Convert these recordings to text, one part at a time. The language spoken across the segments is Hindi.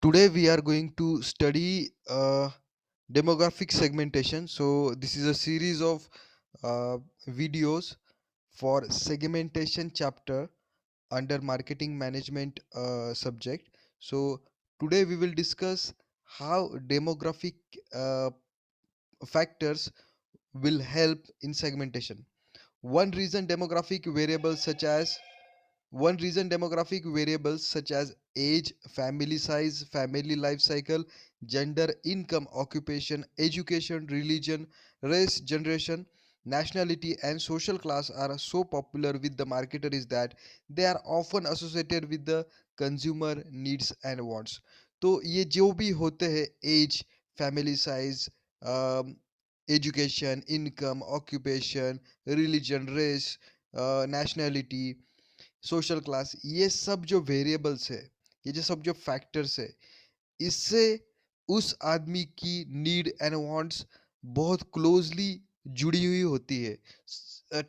Today we are going to study demographic segmentation. So this is a series of uh, videos for segmentation chapter under marketing management subject. So today we will discuss how demographic uh, factors will help in segmentation. One reason demographic variables such as One reason demographic variables such as age, family size, family life cycle, gender, income, occupation, education, religion, race, generation, nationality, and social class are so popular with the marketer is that they are often associated with the consumer needs and wants. तो ये जो भी होते हैं age, family size, education, income, occupation, religion, race, nationality, social class, ये सब जो वेरिएबल्स है, ये जो सब जो फैक्टर्स है, इससे उस आदमी की नीड एंड वांट्स बहुत क्लोजली जुड़ी हुई होती है।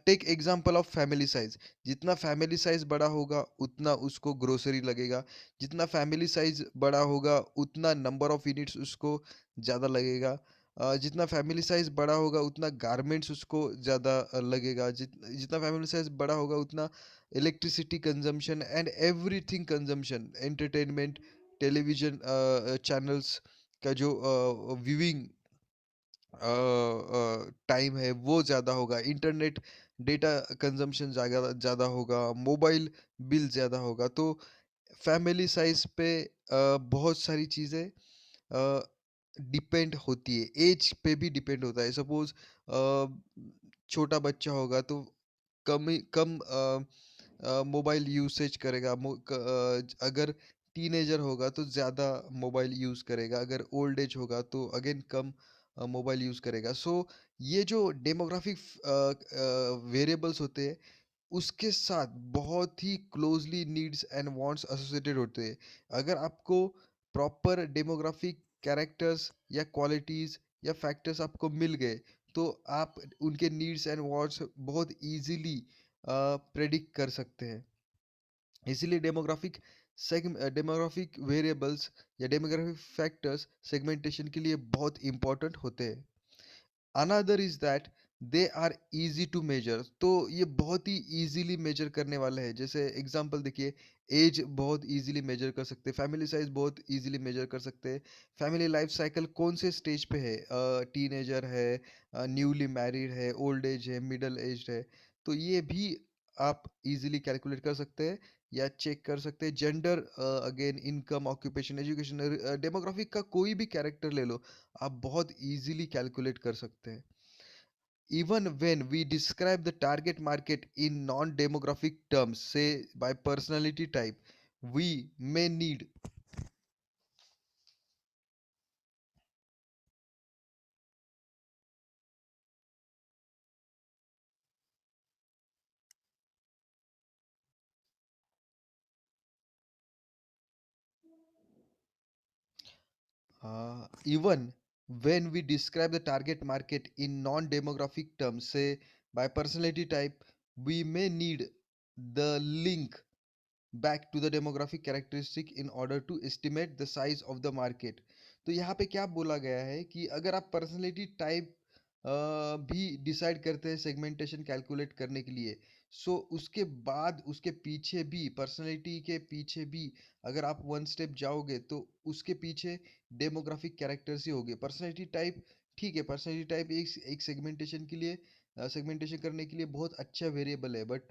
Take example of family size. जितना फैमिली साइज बड़ा होगा उतना उसको ग्रोसरी लगेगा, जितना फैमिली साइज बड़ा होगा उतना नंबर ऑफ यूनिट्स उसको ज़्यादा लगेगा, जितना फैमिली साइज बड़ा होगा उतना गारमेंट्स उसको ज़्यादा लगेगा, जितना फैमिली साइज बड़ा होगा उतना electricity consumption and everything consumption, entertainment, television channels का जो व्यूइंग टाइम है वो ज़्यादा होगा, इंटरनेट डेटा कंजम्पशन ज़्यादा ज़्यादा होगा, मोबाइल बिल ज़्यादा होगा। तो फैमिली साइज पे बहुत सारी चीज़ें डिपेंड होती है, एज पे भी डिपेंड होता है। सपोज छोटा बच्चा होगा तो कम मोबाइल यूसेज करेगा, अगर टीनेजर होगा तो ज़्यादा मोबाइल यूज़ करेगा, अगर ओल्ड एज होगा तो अगेन कम मोबाइल यूज़ करेगा। सो ये जो डेमोग्राफिक वेरिएबल्स होते हैं उसके साथ बहुत ही closely needs and wants associated होते हैं। अगर आपको प्रॉपर डेमोग्राफिक कैरेक्टर्स या क्वालिटीज़ या फैक्टर्स आपको मिल गए तो आप उनके नीड्स एंड वांट्स बहुत इजीली प्रेडिक्ट कर सकते हैं। इसीलिए डेमोग्राफिक वेरिएबल्स या डेमोग्राफिक फैक्टर्स सेगमेंटेशन के लिए बहुत इंपॉर्टेंट होते हैं। Another is that they are easy to measure. तो ये बहुत ही इजीली मेजर करने वाले हैं। जैसे एग्जांपल देखिए, एज बहुत इजीली मेजर कर सकते हैं, फैमिली साइज बहुत इजीली मेजर कर सकते हैं, फैमिली लाइफ साइकिल कौन से स्टेज पे है, टीनेजर है, न्यूली मैरिड है, ओल्ड एज है, मिडल एज है, तो ये भी आप इजीली कैलकुलेट कर सकते हैं या चेक कर सकते हैं। Gender, again income, occupation, education, demographic का कोई भी कैरेक्टर ले लो, आप बहुत इजीली कैलकुलेट कर सकते हैं। Even when we describe the target market in non-demographic terms, say by personality type, we may need even when we describe the target market in non-demographic terms, say by personality type, we may need the link back to the demographic characteristic in order to estimate the size of the market। तो यहाँ पे क्या बोला गया है कि अगर आप पर्सनैलिटी टाइप भी डिसाइड करते हैं सेगमेंटेशन कैलकुलेट करने के लिए, सो उसके बाद उसके पीछे भी, पर्सनैलिटी के पीछे भी अगर आप वन स्टेप जाओगे तो उसके पीछे डेमोग्राफिक कैरेक्टर्स ही होंगे। पर्सनैलिटी टाइप ठीक है, पर्सनैलिटी टाइप एक सेगमेंटेशन के लिए, सेगमेंटेशन करने के लिए बहुत अच्छा वेरिएबल है, but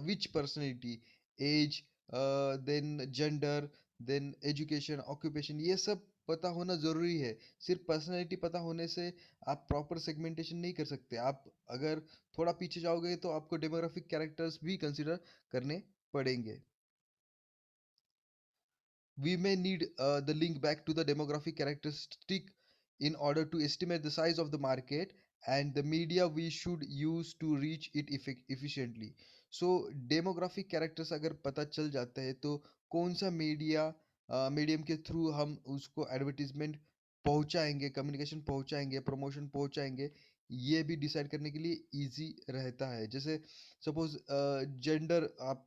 which personality, age, then gender, then education, occupation, ये सब पता होना ज़रूरी है। सिर्फ पर्सनैलिटी पता होने से आप प्रॉपर सेगमेंटेशन नहीं कर सकते। आप अगर थोड़ा पीछे जाओगे तो आपको डेमोग्राफिक कैरेक्टर्स भी कंसिडर करने पड़ेंगे। We may need the link back to the demographic characteristic in order to estimate the size of the market and the media we should use to reach it efficiently। So demographic characters अगर पता चल जाता है तो कौन सा मीडियम के थ्रू हम उसको एडवर्टीजमेंट पहुंचाएंगे, कम्युनिकेशन पहुंचाएंगे, प्रमोशन पहुंचाएंगे, ये भी डिसाइड करने के लिए इजी रहता है। जैसे सपोज जेंडर आप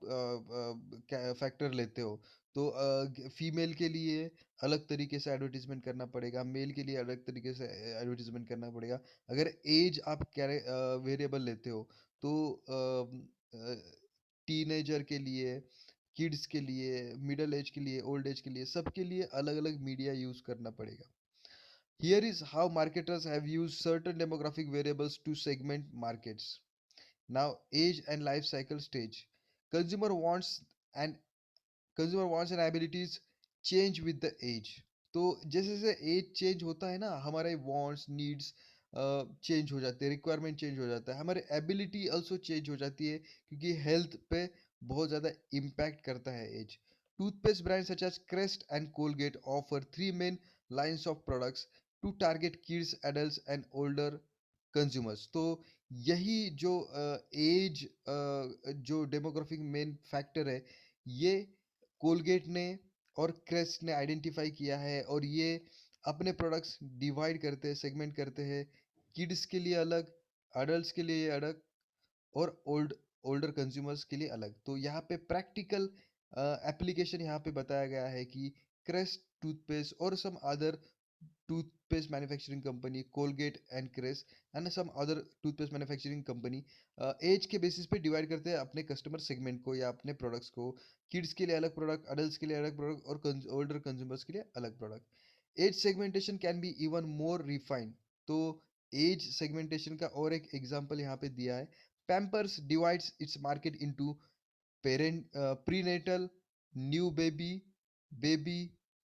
फैक्टर लेते हो तो फीमेल के लिए अलग तरीके से एडवर्टाइजमेंट करना पड़ेगा, मेल के लिए अलग तरीके से एडवर्टाइजमेंट करना पड़ेगा। अगर एज आप वेरिएबल लेते हो तो टीनेजर के लिए, किड्स के लिए, मिडल एज के लिए, ओल्ड एज के लिए, सबके लिए अलग अलग मीडिया यूज करना पड़ेगा। Here is how marketers have used certain demographic variables to segment markets. Now, age and life cycle stage. Consumer wants and consumer wants and abilities change with the age. तो जैसे जैसे एज चेंज होता है ना, हमारे वांट्स नीड्स चेंज हो जाते हैं, रिक्वायरमेंट चेंज हो जाता है, हमारे एबिलिटी ऑल्सो चेंज हो जाती है, क्योंकि हेल्थ पे बहुत ज़्यादा इम्पैक्ट करता है age. Toothpaste brand such as Crest and Colgate offer three main lines of products to target kids adults and older consumers. तो यही जो एज जो डेमोग्राफिक मेन फैक्टर है, ये कोलगेट ने और क्रेस्ट ने आइडेंटिफाई किया है, और ये अपने प्रोडक्ट्स डिवाइड करते हैं, सेगमेंट करते हैं, किड्स के लिए अलग, अडल्ट्स के लिए अलग, और ओल्डर कंज्यूमर्स के लिए अलग। तो यहाँ पे प्रैक्टिकल एप्लीकेशन यहाँ पे बताया गया है कि क्रेस्ट टूथपेस्ट और some other toothpaste manufacturing company Colgate and Crest and some other toothpaste manufacturing company age के बेसिस पे डिवाइड करते हैं अपने कस्टमर सेगमेंट को या अपने प्रोडक्ट्स को। किड्स के लिए अलग प्रोडक्ट, अडल्ट्स के लिए अलग प्रोडक्ट, और ओल्डर कंज्यूमर्स के लिए अलग product. Age segmentation can be even more refined. तो एज सेगमेंटेशन का और एक एग्जांपल यहाँ पे दिया है। Pampers divides its market into parent prenatal, new baby, baby,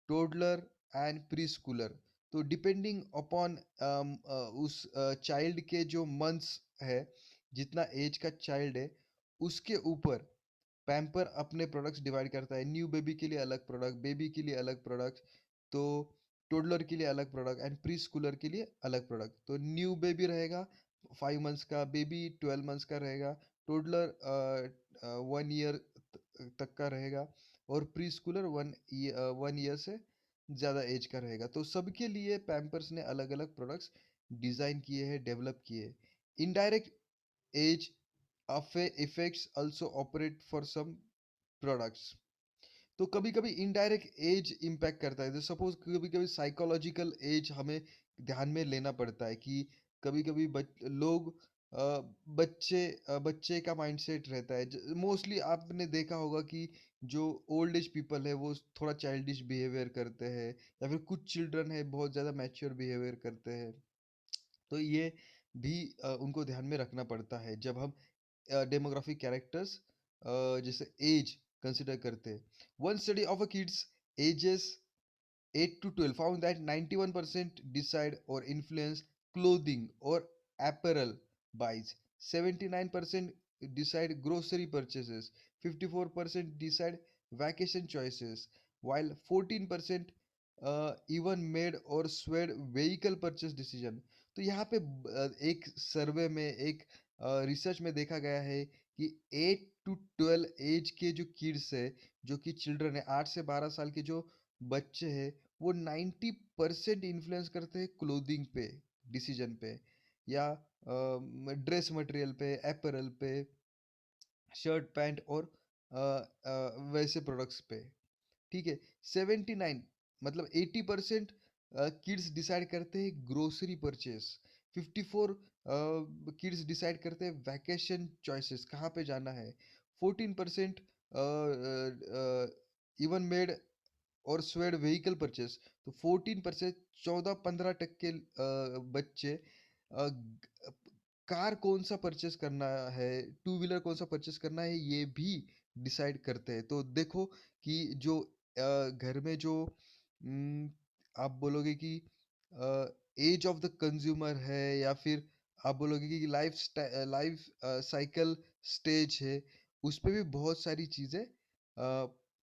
toddler and preschooler। तो डिपेंडिंग अपॉन उस चाइल्ड के जो मंथ्स है, जितना एज का चाइल्ड है, उसके ऊपर पैम्पर अपने प्रोडक्ट्स डिवाइड करता है। न्यू बेबी के लिए अलग प्रोडक्ट, बेबी के लिए अलग प्रोडक्ट, तो टोडलर के लिए अलग प्रोडक्ट एंड प्री स्कूलर के लिए अलग प्रोडक्ट। तो न्यू बेबी रहेगा 5 मंथ्स का, बेबी 12 मंथ्स का रहेगा, टोडलर 1 ईयर तक का रहेगा, और प्री स्कूलर 1 ईयर से ज़्यादा एज का रहेगा। तो सबके लिए पैम्पर्स ने अलग अलग प्रोडक्ट्स डिज़ाइन किए हैं, डेवलप किए हैं। Indirect age effects also operate for some products। तो कभी कभी इनडायरेक्ट एज इम्पैक्ट करता है। जैसे सपोज कभी कभी साइकोलॉजिकल एज हमें ध्यान में लेना पड़ता है कि कभी कभी लोग बच्चे का माइंडसेट रहता है। मोस्टली आपने देखा होगा कि जो ओल्ड एज पीपल है वो थोड़ा चाइल्डिश बिहेवियर करते हैं, या फिर कुछ चिल्ड्रन है बहुत ज़्यादा मैच्योर बिहेवियर करते हैं। तो ये भी उनको ध्यान में रखना पड़ता है जब हम डेमोग्राफिक कैरेक्टर्स जैसे एज कंसिडर करते हैं। One study of a kids ages 8 to 12 found that 91% decide or influence clothing or apparel buys, 79% decide grocery purchases, 54% decide vacation choices, while 14% even made or swayed vehicle purchase decision। तो यहाँ पे एक सर्वे में, एक रिसर्च में देखा गया है कि 8 to 12 एज के जो किड्स है, जो कि चिल्ड्रन है, 8 से 12 साल के जो बच्चे हैं, वो 90% इन्फ्लुएंस करते हैं क्लोथिंग पे, डिसीजन पे, या ड्रेस मटेरियल पे, एपरल पे, शर्ट पैंट और वैसे प्रोडक्ट्स पे। ठीक है। 79 मतलब 80% किड्स डिसाइड करते हैं ग्रोसरी परचेस। 54 किड्स डिसाइड करते हैं वैकेशन चॉइसेस, कहाँ पे जाना है। 14% इवन मेड और स्वेड व्हीकल परचेस। तो 14%, 14-15% बच्चे कार कौन सा परचेस करना है, टू व्हीलर कौन सा परचेस करना है, ये भी डिसाइड करते हैं। तो देखो कि जो घर में जो न, आप बोलोगे कि एज ऑफ द कंज्यूमर है, या फिर आप बोलोगे कि लाइफ साइकिल स्टेज है, उस पे भी बहुत सारी चीज़ें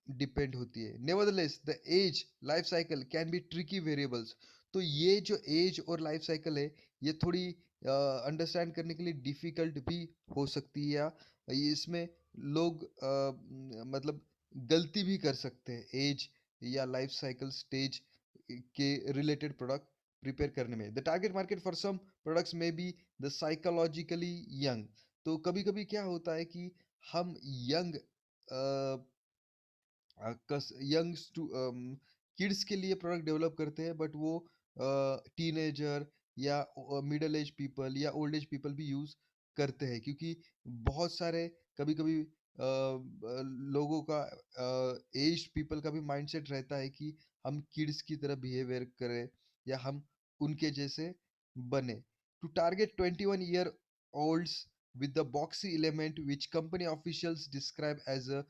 डिपेंड होती है। Nevertheless the age life cycle can be tricky variables. तो ये जो एज और लाइफ साइकिल है, ये थोड़ी अंडरस्टैंड करने के लिए डिफिकल्ट भी हो सकती है, या इसमें लोग मतलब गलती भी कर सकते हैं एज या लाइफ साइकिल स्टेज के रिलेटेड प्रोडक्ट प्रिपेयर करने में। The target market for some products may be the psychologically young. तो कभी कभी क्या होता है कि हम यंग यंग्स टू किड्स के लिए प्रोडक्ट डेवलप करते हैं, बट वो टीनेजर या मिडल एज पीपल या ओल्ड एज पीपल भी यूज करते हैं, क्योंकि बहुत सारे कभी कभी लोगों का एज पीपल का भी माइंडसेट रहता है कि हम किड्स की तरह बिहेवियर करें या हम उनके जैसे बने। To target 21 year olds with the boxy element which company officials describe as a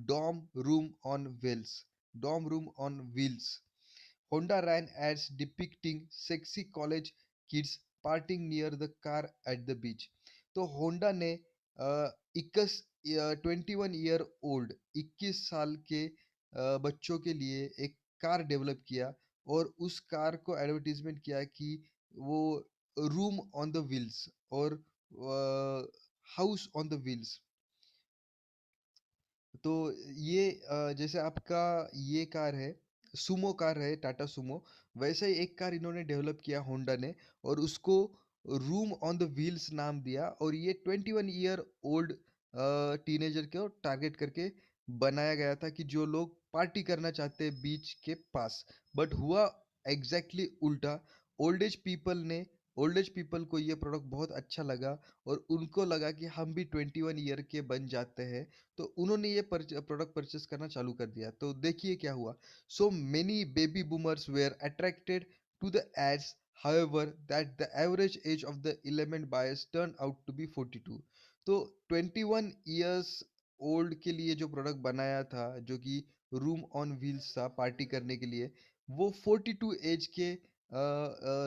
dorm room on wheels. Dorm room on wheels. Honda ran ads depicting sexy college kids partying near the car at the beach. तो होंडा ने 21 year old 21 साल के बच्चों के लिए एक कार डेवलप किया, और उस कार को एडवर्टीजमेंट किया कि वो रूम ऑन द व्हील्स और हाउस ऑन द व्हील्स। तो ये जैसे आपका ये कार है, सुमो कार है, टाटा सुमो, वैसा ही एक कार इन्होंने डेवलप किया होंडा ने, और उसको रूम ऑन द व्हील्स नाम दिया, और ये 21 year old टीनेजर को टारगेट करके बनाया गया था कि जो लोग पार्टी करना चाहते हैं बीच के पास। बट हुआ एग्जैक्टली उल्टा। ओल्ड एज पीपल ने ओल्ड एज पीपल को ये प्रोडक्ट बहुत अच्छा लगा, और उनको लगा कि हम भी 21 year के बन जाते हैं, तो उन्होंने ये प्रोडक्ट परचेस करना चालू कर दिया। तो देखिए क्या हुआ। So many baby boomers were attracted to the ads, however that the average age of the element buyers turned out to be 42। तो 21 years ओल्ड के लिए जो प्रोडक्ट बनाया था, जो कि रूम ऑन व्हील्स था पार्टी करने के लिए, वो 42 एज के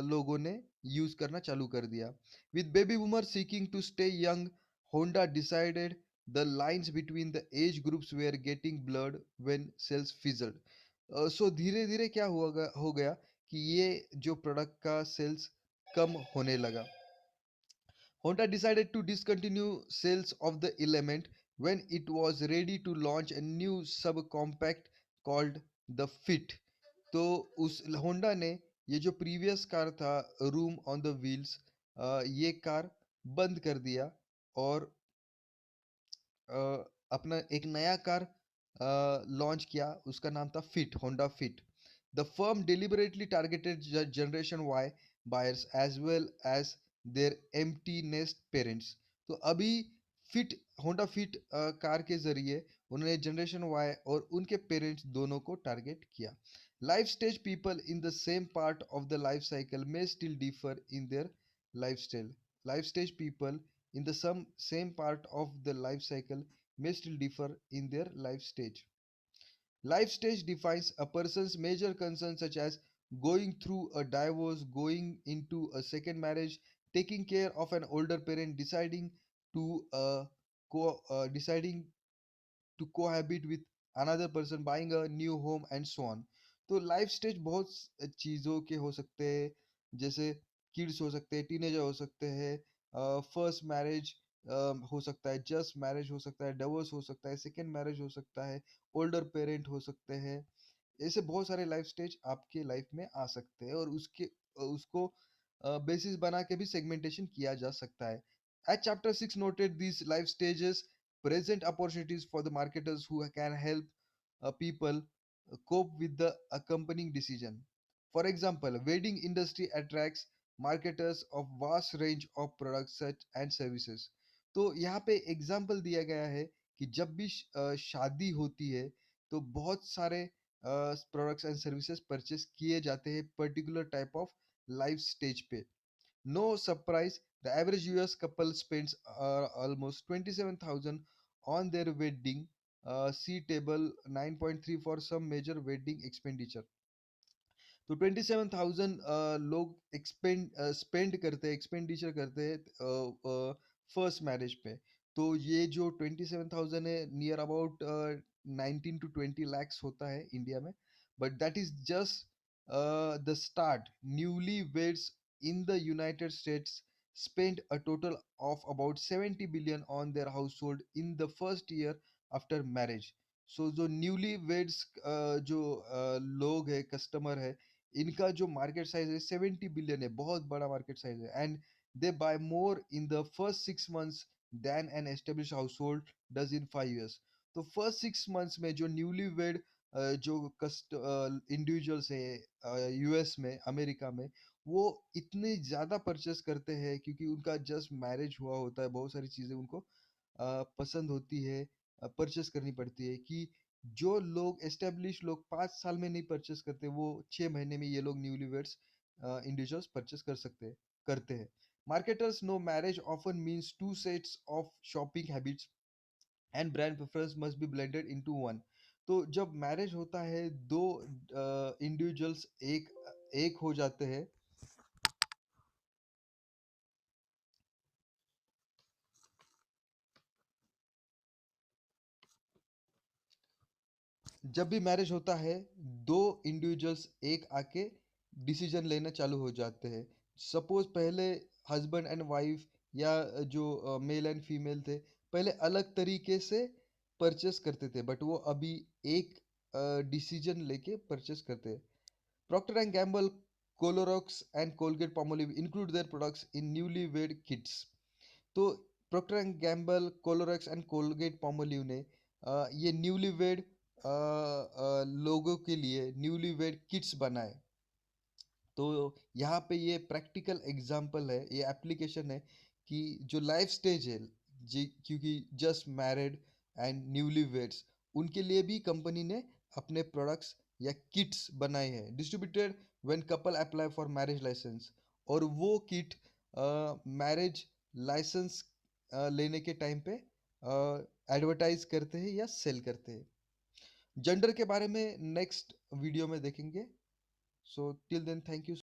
लोगों ने यूज करना चालू कर दिया। With baby boomer seeking to stay young, Honda decided the lines between the age groups were getting blurred when sales fizzled। सो धीरे धीरे क्या हो गया कि ये जो प्रोडक्ट का सेल्स कम होने लगा। Honda decided to discontinue sales of the Element when it was ready to launch a new subcompact called the Fit। तो उस होंडा ने ये जो प्रीवियस कार था रूम ऑन द व्हील्स, ये कार बंद कर दिया, और अ, अपना एक नया कार लॉन्च किया, उसका नाम था fit, Honda fit. The firm deliberately targeted generation Y buyers as well as their empty nest parents. तो अभी फिट होंडा फिट कार के जरिए उन्होंने जनरेशन वाई और उनके पेरेंट्स दोनों को टारगेट किया। Life stage people in the same part of the life cycle में still differ in their life style. Life stage people in the same part of the life cycle may still differ in their life stage. Life stage defines a person's major concerns such as going through a divorce, going into a second marriage, taking care of an older parent, to deciding to cohabit with another person, buying a new home and so on। तो लाइफ स्टेज बहुत चीज़ों के हो सकते हैं, जैसे किड्स हो सकते हैं, टीनेजर हो सकते हैं, फर्स्ट मैरिज हो सकता है, जस्ट मैरिज हो सकता है, डिवोर्स हो सकता है, सेकेंड मैरिज हो सकता है, ओल्डर पेरेंट हो सकते हैं। ऐसे बहुत सारे लाइफ स्टेज आपके लाइफ में आ सकते हैं, और उसको बेसिस बना के भी सेगमेंटेशन किया जा सकता है। At chapter 6 noted these life stages present opportunities for the marketers who can help people cope with the accompanying decision। For example, wedding industry attracts marketers of vast range of products such and services। तो यहाँ पे एग्जाम्पल दिया गया है कि जब भी शादी होती है, तो बहुत सारे प्रोडक्ट्स एंड सर्विसेज परचेस किए जाते हैं particular type of life stage पे। No surprise, the average US couple spends almost 27,000 on their wedding। See table 9.3 for some major wedding expenditure। तो 27,000 लोग स्पेंड करते हैं, एक्सपेंडिचर करते हैं फर्स्ट मैरिज पे। तो ये जो 27,000 है, नियर अबाउट 19 to 20 lakhs होता है इंडिया में। But that is just the start. Newly weds in the United States spent a total of about 70 billion on their household in the first year after marriage। सो जो न्यूली वेड्स जो लोग है, कस्टमर है, इनका जो मार्केट साइज है 70 बिलियन है, बहुत बड़ा मार्केट साइज है। And they buy more in the first 6 months than an establish household does in 5 years। तो फर्स्ट 6 months में जो न्यूली वेड जो इंडिविजुअल्स है यूएस में, अमेरिका में, वो इतने ज़्यादा परचेस करते हैं क्योंकि उनका जस्ट मैरिज हुआ होता है, बहुत सारी चीज़ें उनको पसंद होती है, परचेस करनी पड़ती है कि जो लोग एस्टेब्लिश लोग 5 साल में नहीं परचेस करते, वो 6 महीने में ये लोग न्यूलीवेड्स इंडिविजुअल्स परचेस करते हैं। Marketers know marriage often means two sets of shopping habits and brand preference must be blended into one. तो जब मैरिज होता है, दो इंडिविजुअल्स एक एक हो जाते हैं। जब भी मैरिज होता है, दो इंडिविजुअल्स एक आके डिसीजन लेना चालू हो जाते हैं। सपोज पहले हस्बैंड एंड वाइफ या जो मेल एंड फीमेल थे, पहले अलग तरीके से परचेस करते थे, बट वो अभी एक डिसीजन लेके परचेस करते हैं। Procter and Gamble, Clorox and Colgate Palmolive include their products in newly wed kits. तो Procter and Gamble, Clorox and Colgate Palmolive ने ये न्यूली वेड लोगों के लिए न्यूली वेड किट्स बनाए। तो यहाँ पे ये प्रैक्टिकल एग्जांपल है, ये एप्लीकेशन है कि जो लाइफ स्टेज है, जी, क्योंकि just married and newly weds, उनके लिए भी कंपनी ने अपने प्रोडक्ट्स या किट्स बनाए हैं, distributed when couple apply for marriage licence. और वो किट मैरिज लाइसेंस लेने के टाइम पे एडवर्टाइज करते हैं या सेल करते हैं। जेंडर के बारे में नेक्स्ट वीडियो में देखेंगे। So till then, thank you.